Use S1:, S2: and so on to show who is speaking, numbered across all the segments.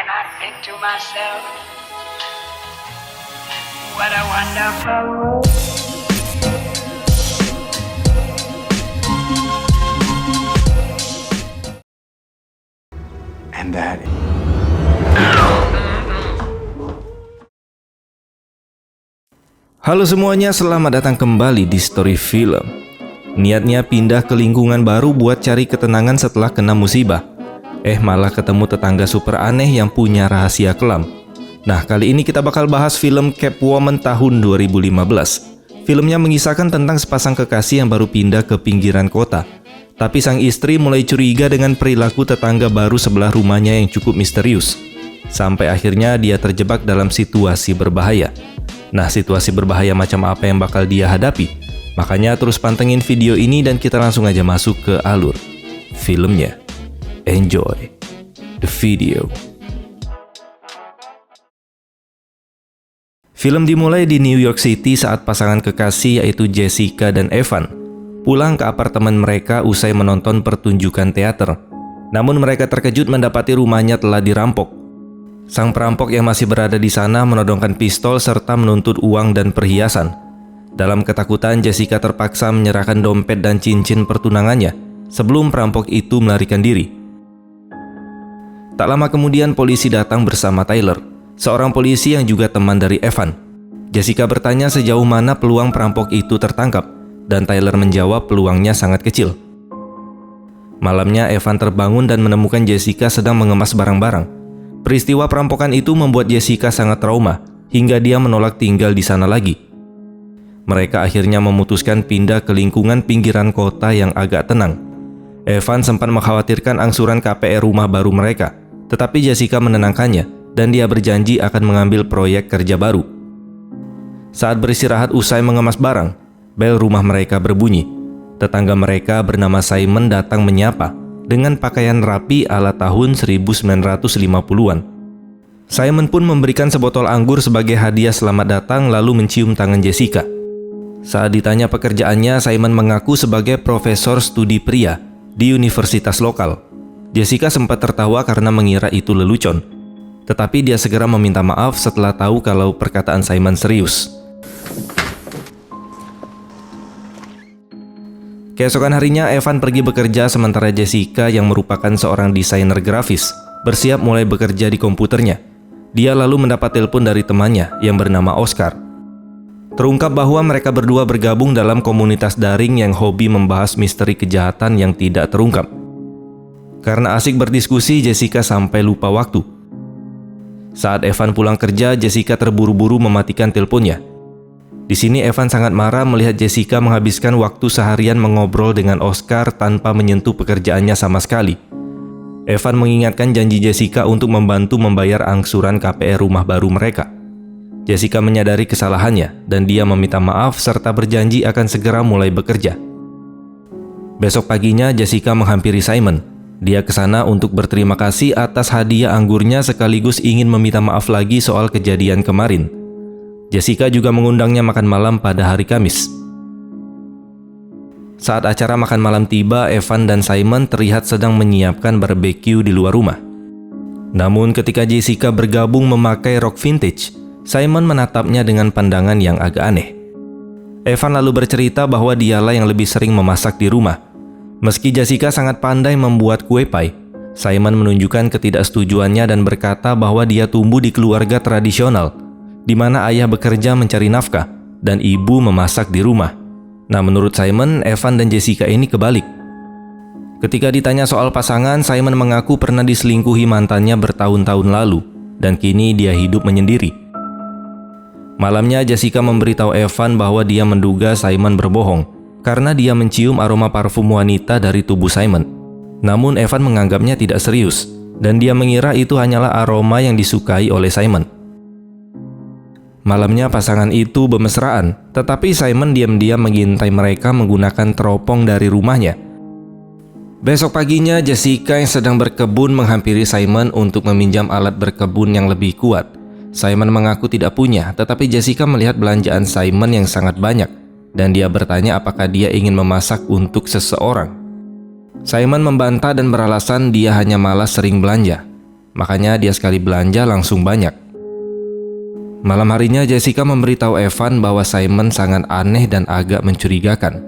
S1: and I think to myself, what a wonderful world.
S2: And that
S3: Halo semuanya, selamat datang kembali di Story Film. Niatnya pindah ke lingkungan baru buat cari ketenangan setelah kena musibah. Malah ketemu tetangga super aneh yang punya rahasia kelam. Nah, kali ini kita bakal bahas film Catwoman tahun 2015. Filmnya mengisahkan tentang sepasang kekasih yang baru pindah ke pinggiran kota. Tapi sang istri mulai curiga dengan perilaku tetangga baru sebelah rumahnya yang cukup misterius. Sampai akhirnya dia terjebak dalam situasi berbahaya. Nah, situasi berbahaya macam apa yang bakal dia hadapi? Makanya terus pantengin video ini dan kita langsung aja masuk ke alur filmnya. Enjoy the video. Film dimulai di New York City saat pasangan kekasih yaitu Jessica dan Evan pulang ke apartemen mereka usai menonton pertunjukan teater. Namun mereka terkejut mendapati rumahnya telah dirampok. Sang perampok yang masih berada di sana menodongkan pistol serta menuntut uang dan perhiasan. Dalam ketakutan, Jessica terpaksa menyerahkan dompet dan cincin pertunangannya sebelum perampok itu melarikan diri. Tak lama kemudian polisi datang bersama Tyler, seorang polisi yang juga teman dari Evan. Jessica bertanya sejauh mana peluang perampok itu tertangkap, dan Tyler menjawab peluangnya sangat kecil. Malamnya Evan terbangun dan menemukan Jessica sedang mengemas barang-barang. Peristiwa perampokan itu membuat Jessica sangat trauma, hingga dia menolak tinggal di sana lagi. Mereka akhirnya memutuskan pindah ke lingkungan pinggiran kota yang agak tenang. Evan sempat mengkhawatirkan angsuran KPR rumah baru mereka, tetapi Jessica menenangkannya, dan dia berjanji akan mengambil proyek kerja baru. Saat beristirahat usai mengemas barang, bel rumah mereka berbunyi. Tetangga mereka bernama Simon datang menyapa dengan pakaian rapi ala tahun 1950-an. Simon pun memberikan sebotol anggur sebagai hadiah selamat datang lalu mencium tangan Jessica. Saat ditanya pekerjaannya, Simon mengaku sebagai profesor studi pria di universitas lokal. Jessica sempat tertawa karena mengira itu lelucon. Tetapi dia segera meminta maaf setelah tahu kalau perkataan Simon serius. Keesokan harinya, Evan pergi bekerja sementara Jessica yang merupakan seorang desainer grafis bersiap mulai bekerja di komputernya. Dia lalu mendapat telepon dari temannya yang bernama Oscar. Terungkap bahwa mereka berdua bergabung dalam komunitas daring yang hobi membahas misteri kejahatan yang tidak terungkap. Karena asik berdiskusi, Jessica sampai lupa waktu. Saat Evan pulang kerja, Jessica terburu-buru mematikan teleponnya. Di sini Evan sangat marah melihat Jessica menghabiskan waktu seharian mengobrol dengan Oscar tanpa menyentuh pekerjaannya sama sekali. Evan mengingatkan janji Jessica untuk membantu membayar angsuran KPR rumah baru mereka. Jessica menyadari kesalahannya dan dia meminta maaf serta berjanji akan segera mulai bekerja. Besok paginya Jessica menghampiri Simon. Dia ke sana untuk berterima kasih atas hadiah anggurnya sekaligus ingin meminta maaf lagi soal kejadian kemarin. Jessica juga mengundangnya makan malam pada hari Kamis. Saat acara makan malam tiba, Evan dan Simon terlihat sedang menyiapkan barbeque di luar rumah. Namun ketika Jessica bergabung memakai rok vintage, Simon menatapnya dengan pandangan yang agak aneh. Evan lalu bercerita bahwa dialah yang lebih sering memasak di rumah. Meski Jessica sangat pandai membuat kue pie, Simon menunjukkan ketidaksetujuannya dan berkata bahwa dia tumbuh di keluarga tradisional, di mana ayah bekerja mencari nafkah dan ibu memasak di rumah. Nah, menurut Simon, Evan dan Jessica ini kebalik. Ketika ditanya soal pasangan, Simon mengaku pernah diselingkuhi mantannya bertahun-tahun lalu dan kini dia hidup menyendiri. Malamnya Jessica memberitahu Evan bahwa dia menduga Simon berbohong karena dia mencium aroma parfum wanita dari tubuh Simon. Namun Evan menganggapnya tidak serius dan dia mengira itu hanyalah aroma yang disukai oleh Simon. Malamnya pasangan itu bermesraan, tetapi Simon diam-diam mengintai mereka menggunakan teropong dari rumahnya. Besok paginya Jessica yang sedang berkebun menghampiri Simon untuk meminjam alat berkebun yang lebih kuat. Simon mengaku tidak punya, tetapi Jessica melihat belanjaan Simon yang sangat banyak, dan dia bertanya apakah dia ingin memasak untuk seseorang. Simon membantah dan beralasan dia hanya malas sering belanja. makanya dia sekali belanja langsung banyak. Malam harinya Jessica memberitahu Evan bahwa Simon sangat aneh dan agak mencurigakan.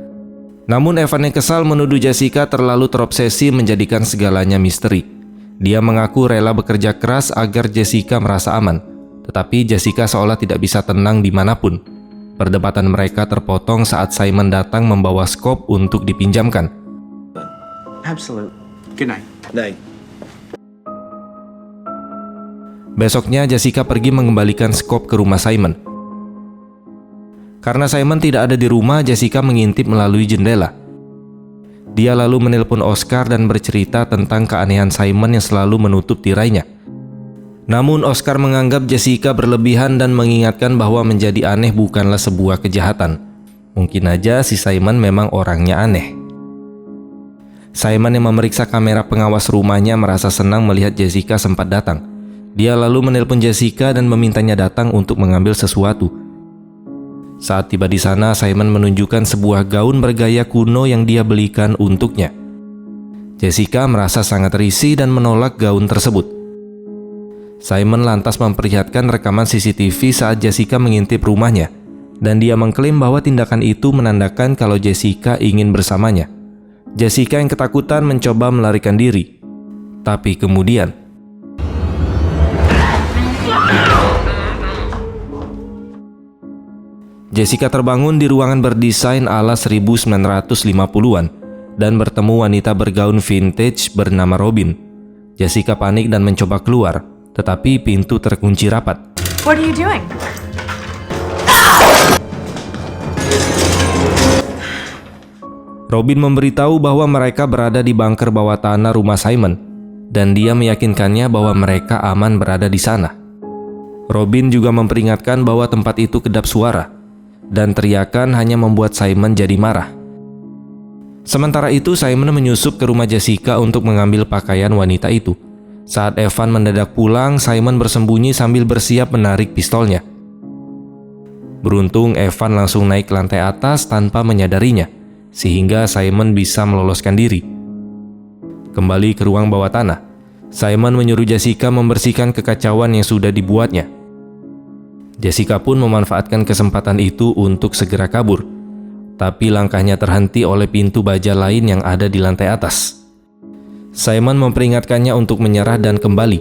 S3: Namun Evan yang kesal menuduh Jessica terlalu terobsesi menjadikan segalanya misteri. Dia mengaku rela bekerja keras agar Jessica merasa aman, tetapi Jessica seolah tidak bisa tenang dimanapun. Perdebatan mereka terpotong saat Simon datang membawa skop untuk dipinjamkan.
S2: Absolute. Good night.
S4: Night.
S3: Besoknya Jessica pergi mengembalikan skop ke rumah Simon. Karena Simon tidak ada di rumah, Jessica mengintip melalui jendela. Dia lalu menelpon Oscar dan bercerita tentang keanehan Simon yang selalu menutup tirainya. Namun Oscar menganggap Jessica berlebihan dan mengingatkan bahwa menjadi aneh bukanlah sebuah kejahatan. Mungkin aja si Simon memang orangnya aneh. Simon yang memeriksa kamera pengawas rumahnya merasa senang melihat Jessica sempat datang. Dia lalu menelpon Jessica dan memintanya datang untuk mengambil sesuatu. Saat tiba di sana, Simon menunjukkan sebuah gaun bergaya kuno yang dia belikan untuknya. Jessica merasa sangat risih dan menolak gaun tersebut. Simon lantas memperlihatkan rekaman CCTV saat Jessica mengintip rumahnya, dan dia mengklaim bahwa tindakan itu menandakan kalau Jessica ingin bersamanya. Jessica yang ketakutan mencoba melarikan diri. Tapi kemudian, Jessica terbangun di ruangan berdesain ala 1950-an dan bertemu wanita bergaun vintage bernama Robin. Jessica panik dan mencoba keluar, tetapi pintu terkunci rapat.
S5: What are you doing?
S3: Robin memberitahu bahwa mereka berada di bunker bawah tanah rumah Simon, dan dia meyakinkannya bahwa mereka aman berada di sana. Robin juga memperingatkan bahwa tempat itu kedap suara, dan teriakan hanya membuat Simon jadi marah. Sementara itu, Simon menyusup ke rumah Jessica untuk mengambil pakaian wanita itu. Saat Evan mendadak pulang, Simon bersembunyi sambil bersiap menarik pistolnya. Beruntung, Evan langsung naik ke lantai atas tanpa menyadarinya, sehingga Simon bisa meloloskan diri. Kembali ke ruang bawah tanah, Simon menyuruh Jessica membersihkan kekacauan yang sudah dibuatnya. Jessica pun memanfaatkan kesempatan itu untuk segera kabur, tapi langkahnya terhenti oleh pintu baja lain yang ada di lantai atas. Simon memperingatkannya untuk menyerah dan kembali.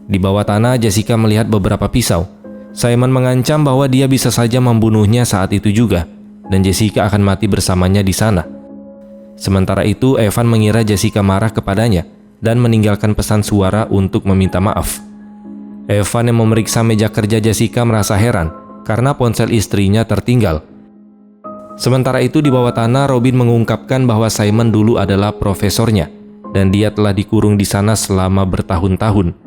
S3: Di bawah tanah, Jessica melihat beberapa pisau. Simon mengancam bahwa dia bisa saja membunuhnya saat itu juga, dan Jessica akan mati bersamanya di sana. Sementara itu, Evan mengira Jessica marah kepadanya dan meninggalkan pesan suara untuk meminta maaf. Evan yang memeriksa meja kerja Jessica merasa heran karena ponsel istrinya tertinggal. Sementara itu di bawah tanah, Robin mengungkapkan bahwa Simon dulu adalah profesornya dan dia telah dikurung di sana selama bertahun-tahun.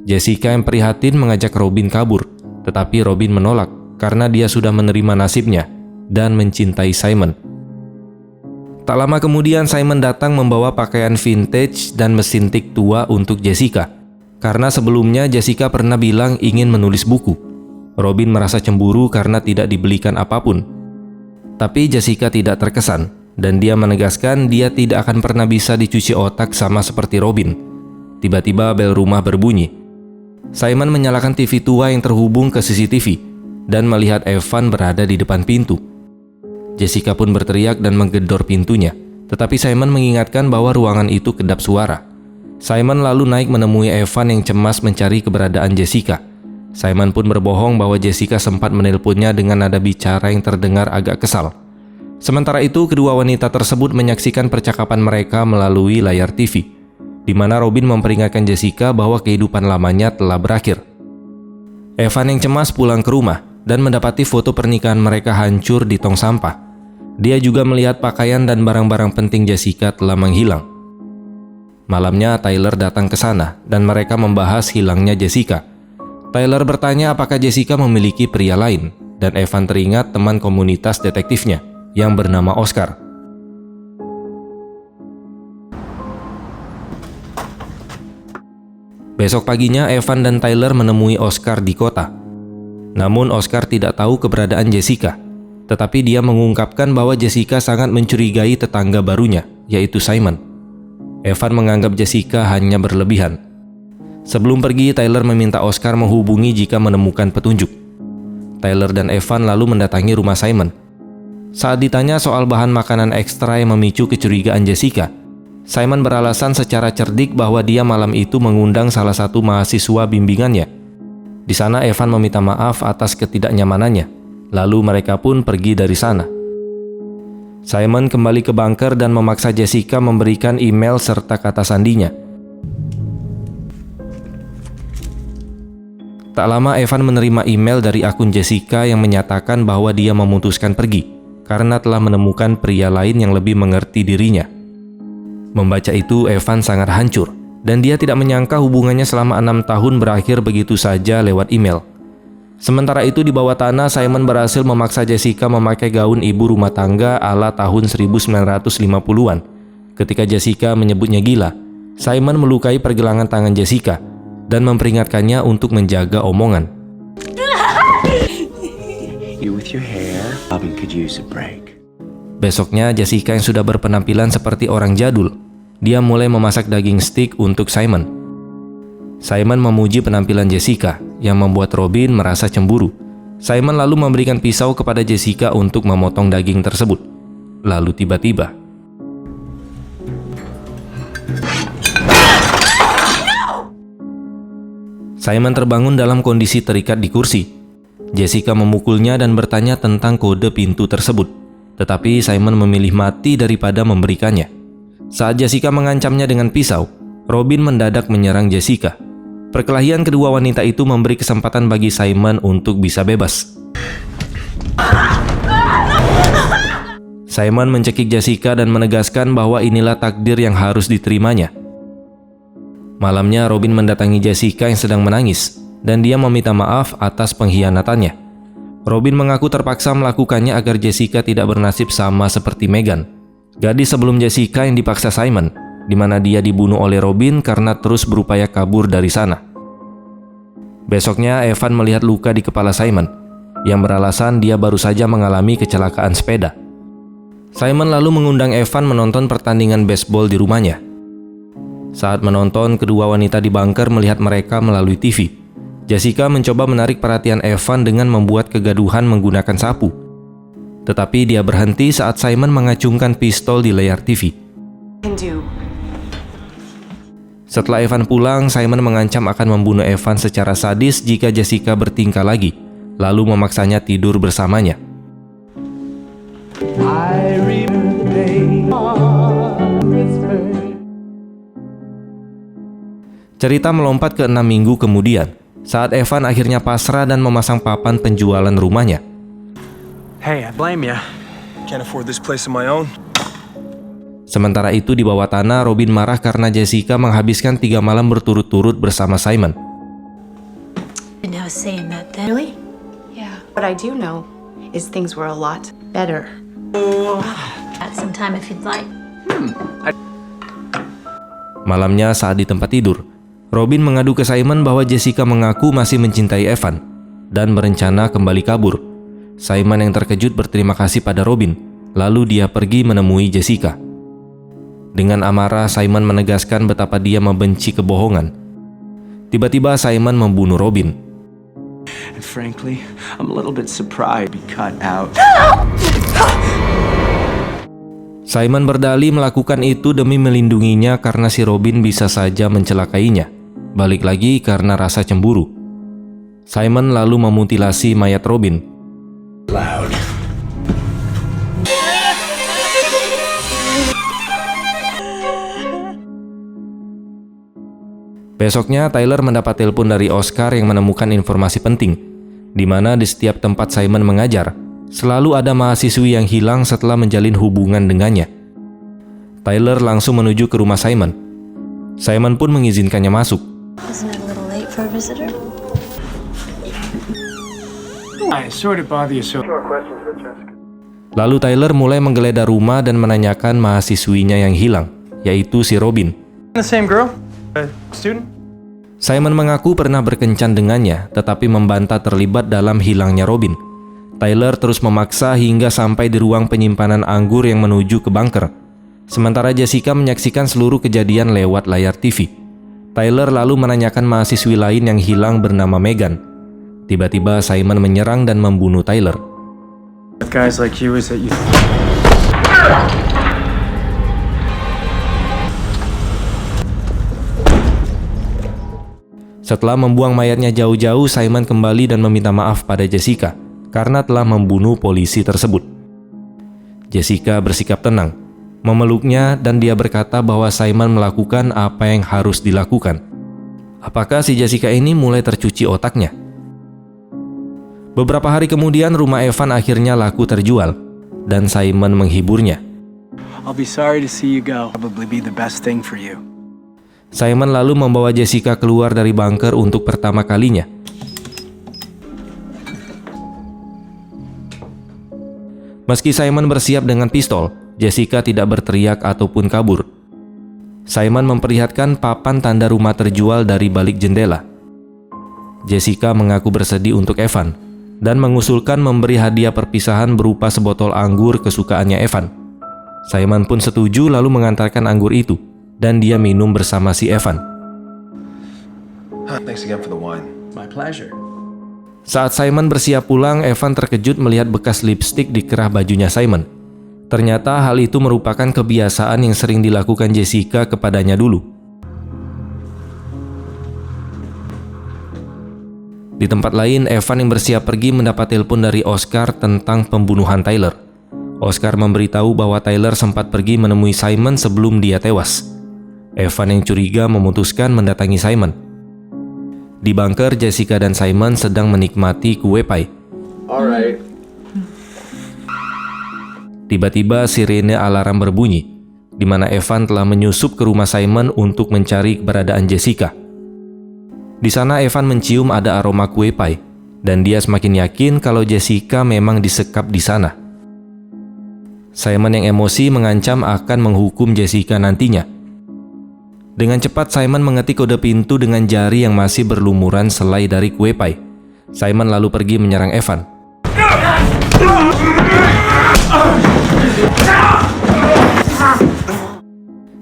S3: Jessica yang prihatin mengajak Robin kabur, tetapi Robin menolak karena dia sudah menerima nasibnya dan mencintai Simon. Tak lama kemudian Simon datang membawa pakaian vintage dan mesin tik tua untuk Jessica. Karena sebelumnya Jessica pernah bilang ingin menulis buku. Robin merasa cemburu karena tidak dibelikan apapun. Tapi Jessica tidak terkesan, dan dia menegaskan dia tidak akan pernah bisa dicuci otak sama seperti Robin. Tiba-tiba bel rumah berbunyi. Simon menyalakan TV tua yang terhubung ke CCTV dan melihat Evan berada di depan pintu. Jessica pun berteriak dan menggedor pintunya, tetapi Simon mengingatkan bahwa ruangan itu kedap suara. Simon lalu naik menemui Evan yang cemas mencari keberadaan Jessica. Simon pun berbohong bahwa Jessica sempat menelponnya dengan nada bicara yang terdengar agak kesal. Sementara itu, kedua wanita tersebut menyaksikan percakapan mereka melalui layar TV, di mana Robin memperingatkan Jessica bahwa kehidupan lamanya telah berakhir. Evan yang cemas pulang ke rumah dan mendapati foto pernikahan mereka hancur di tong sampah. Dia juga melihat pakaian dan barang-barang penting Jessica telah menghilang. Malamnya, Tyler datang ke sana dan mereka membahas hilangnya Jessica. Tyler bertanya apakah Jessica memiliki pria lain, dan Evan teringat teman komunitas detektifnya yang bernama Oscar. Besok paginya, Evan dan Tyler menemui Oscar di kota. Namun Oscar tidak tahu keberadaan Jessica. Tetapi dia mengungkapkan bahwa Jessica sangat mencurigai tetangga barunya, yaitu Simon. Evan menganggap Jessica hanya berlebihan. Sebelum pergi, Tyler meminta Oscar menghubungi jika menemukan petunjuk. Tyler dan Evan lalu mendatangi rumah Simon. Saat ditanya soal bahan makanan ekstra yang memicu kecurigaan Jessica, Simon beralasan secara cerdik bahwa dia malam itu mengundang salah satu mahasiswa bimbingannya. Di sana Evan meminta maaf atas ketidaknyamanannya, lalu mereka pun pergi dari sana. Simon kembali ke bunker dan memaksa Jessica memberikan email serta kata sandinya. Tak lama Evan menerima email dari akun Jessica yang menyatakan bahwa dia memutuskan pergi karena telah menemukan pria lain yang lebih mengerti dirinya. Membaca itu, Evan sangat hancur dan dia tidak menyangka hubungannya selama 6 tahun berakhir begitu saja lewat email. Sementara itu di bawah tanah, Simon berhasil memaksa Jessica memakai gaun ibu rumah tangga ala tahun 1950-an. Ketika Jessica menyebutnya gila, Simon melukai pergelangan tangan Jessica dan memperingatkannya untuk menjaga omongan.
S2: You with your hair, Robin could use a break.
S3: Besoknya, Jessica yang sudah berpenampilan seperti orang jadul, dia mulai memasak daging steak untuk Simon. Simon memuji penampilan Jessica yang membuat Robin merasa cemburu. Simon lalu memberikan pisau kepada Jessica untuk memotong daging tersebut. Lalu tiba-tiba, Simon terbangun dalam kondisi terikat di kursi. Jessica memukulnya dan bertanya tentang kode pintu tersebut. Tetapi Simon memilih mati daripada memberikannya. Saat Jessica mengancamnya dengan pisau, Robin mendadak menyerang Jessica. Perkelahian kedua wanita itu memberi kesempatan bagi Simon untuk bisa bebas. Simon mencekik Jessica dan menegaskan bahwa inilah takdir yang harus diterimanya. Malamnya Robin mendatangi Jessica yang sedang menangis dan dia meminta maaf atas pengkhianatannya. Robin mengaku terpaksa melakukannya agar Jessica tidak bernasib sama seperti Megan, gadis sebelum Jessica yang dipaksa Simon, di mana dia dibunuh oleh Robin karena terus berupaya kabur dari sana. Besoknya Evan melihat luka di kepala Simon yang beralasan dia baru saja mengalami kecelakaan sepeda. Simon lalu mengundang Evan menonton pertandingan baseball di rumahnya. Saat menonton, kedua wanita di bunker melihat mereka melalui TV. Jessica mencoba menarik perhatian Evan dengan membuat kegaduhan menggunakan sapu. Tetapi dia berhenti saat Simon mengacungkan pistol di layar TV. Setelah Evan pulang, Simon mengancam akan membunuh Evan secara sadis jika Jessica bertingkah lagi, lalu memaksanya tidur bersamanya. Cerita melompat ke 6 minggu kemudian, saat Evan akhirnya pasrah dan memasang papan penjualan rumahnya.
S2: Hey, I blame ya.
S4: Can't afford this place on my own.
S3: Sementara itu di bawah tanah, Robin marah karena Jessica menghabiskan 3 malam berturut-turut bersama Simon.
S5: I was saying that then.
S6: Really? Yeah. What I do know is things were a lot better.
S5: At some time if you'd like.
S3: Malamnya saat di tempat tidur, Robin mengadu ke Simon bahwa Jessica mengaku masih mencintai Evan dan berencana kembali kabur. Simon yang terkejut berterima kasih pada Robin, lalu dia pergi menemui Jessica. Dengan amarah, Simon menegaskan betapa dia membenci kebohongan. Tiba-tiba Simon membunuh Robin.
S2: And frankly, I'm a little bit surprised to be cut out.
S3: Simon berdalih melakukan itu demi melindunginya karena si Robin bisa saja mencelakainya. Balik lagi karena rasa cemburu. Simon lalu memutilasi mayat Robin.
S2: Loud.
S3: Besoknya, Tyler mendapat telepon dari Oscar yang menemukan informasi penting, di mana di setiap tempat Simon mengajar, selalu ada mahasiswi yang hilang setelah menjalin hubungan dengannya. Tyler langsung menuju ke rumah Simon. Simon pun mengizinkannya masuk.
S5: Isn't it a little late for a visitor?
S4: I sort of bother you so.
S3: Lalu Tyler mulai menggeledah rumah dan menanyakan mahasiswinya yang hilang, yaitu si Robin.
S4: The same girl? Student?
S3: Simon mengaku pernah berkencan dengannya, tetapi membantah terlibat dalam hilangnya Robin. Tyler terus memaksa hingga sampai di ruang penyimpanan anggur yang menuju ke bunker. Sementara Jessica menyaksikan seluruh kejadian lewat layar TV. Tyler lalu menanyakan mahasiswi lain yang hilang bernama Megan. Tiba-tiba Simon menyerang dan membunuh Tyler.
S4: With guys like you is that you...
S3: Setelah membuang mayatnya jauh-jauh, Simon kembali dan meminta maaf pada Jessica karena telah membunuh polisi tersebut. Jessica bersikap tenang, memeluknya, dan dia berkata bahwa Simon melakukan apa yang harus dilakukan. Apakah si Jessica ini mulai tercuci otaknya? Beberapa hari kemudian, rumah Evan akhirnya laku terjual, dan Simon menghiburnya.
S4: I'll be sorry to see you go. Probably be the best thing for you.
S3: Simon lalu membawa Jessica keluar dari bunker untuk pertama kalinya. Meski Simon bersiap dengan pistol, Jessica tidak berteriak ataupun kabur. Simon memperlihatkan papan tanda rumah terjual dari balik jendela. Jessica mengaku bersedih untuk Evan dan mengusulkan memberi hadiah perpisahan berupa sebotol anggur kesukaannya Evan. Simon pun setuju lalu mengantarkan anggur itu, dan dia minum bersama si Evan.
S7: Thanks again for the wine.
S2: My pleasure.
S3: Saat Simon bersiap pulang, Evan terkejut melihat bekas lipstik di kerah bajunya Simon. Ternyata hal itu merupakan kebiasaan yang sering dilakukan Jessica kepadanya dulu. Di tempat lain, Evan yang bersiap pergi mendapat telepon dari Oscar tentang pembunuhan Tyler. Oscar memberitahu bahwa Tyler sempat pergi menemui Simon sebelum dia tewas. Evan yang curiga memutuskan mendatangi Simon. Di bunker, Jessica dan Simon sedang menikmati kue pie.
S7: Alright.
S3: Tiba-tiba sirene alarm berbunyi, di mana Evan telah menyusup ke rumah Simon untuk mencari keberadaan Jessica. Di sana Evan mencium ada aroma kue pie, dan dia semakin yakin kalau Jessica memang disekap di sana. Simon yang emosi mengancam akan menghukum Jessica nantinya. Dengan cepat Simon mengetik kode pintu dengan jari yang masih berlumuran selai dari kue pie. Simon lalu pergi menyerang Evan.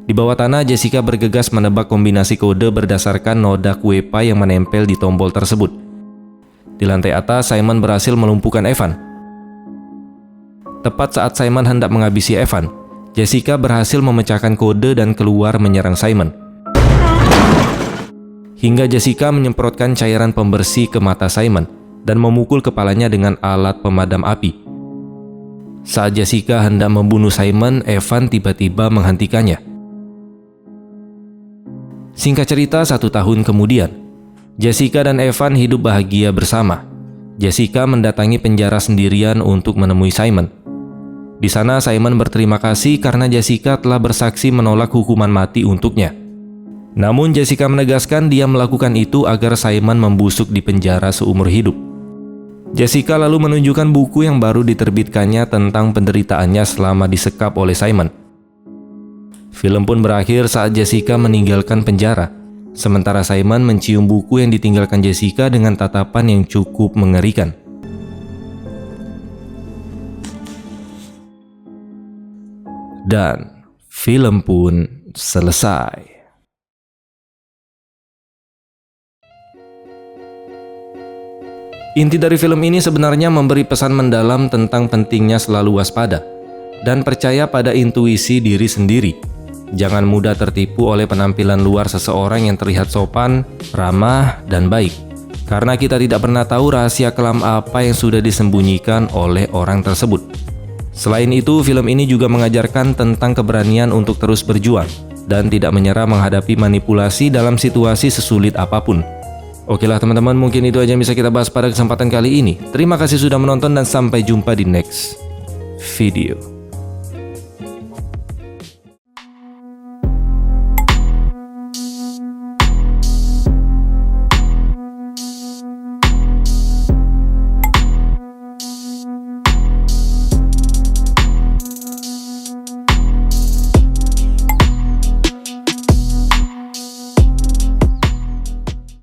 S3: Di bawah tanah, Jessica bergegas menebak kombinasi kode berdasarkan noda kue pie yang menempel di tombol tersebut. Di lantai atas, Simon berhasil melumpuhkan Evan. Tepat saat Simon hendak menghabisi Evan, Jessica berhasil memecahkan kode dan keluar menyerang Simon. Hingga Jessica menyemprotkan cairan pembersih ke mata Simon dan memukul kepalanya dengan alat pemadam api. Saat Jessica hendak membunuh Simon, Evan tiba-tiba menghentikannya. Singkat cerita, 1 tahun kemudian, Jessica dan Evan hidup bahagia bersama. Jessica mendatangi penjara sendirian untuk menemui Simon. Di sana Simon berterima kasih karena Jessica telah bersaksi menolak hukuman mati untuknya. Namun Jessica menegaskan dia melakukan itu agar Simon membusuk di penjara seumur hidup. Jessica lalu menunjukkan buku yang baru diterbitkannya tentang penderitaannya selama disekap oleh Simon. Film pun berakhir saat Jessica meninggalkan penjara, sementara Simon mencium buku yang ditinggalkan Jessica dengan tatapan yang cukup mengerikan. Dan film pun selesai. Inti dari film ini sebenarnya memberi pesan mendalam tentang pentingnya selalu waspada dan percaya pada intuisi diri sendiri. Jangan mudah tertipu oleh penampilan luar seseorang yang terlihat sopan, ramah, dan baik. Karena kita tidak pernah tahu rahasia kelam apa yang sudah disembunyikan oleh orang tersebut. Selain itu, film ini juga mengajarkan tentang keberanian untuk terus berjuang dan tidak menyerah menghadapi manipulasi dalam situasi sesulit apapun. Oke lah teman-teman, mungkin itu aja yang bisa kita bahas pada kesempatan kali ini. Terima kasih sudah menonton dan sampai jumpa di next video.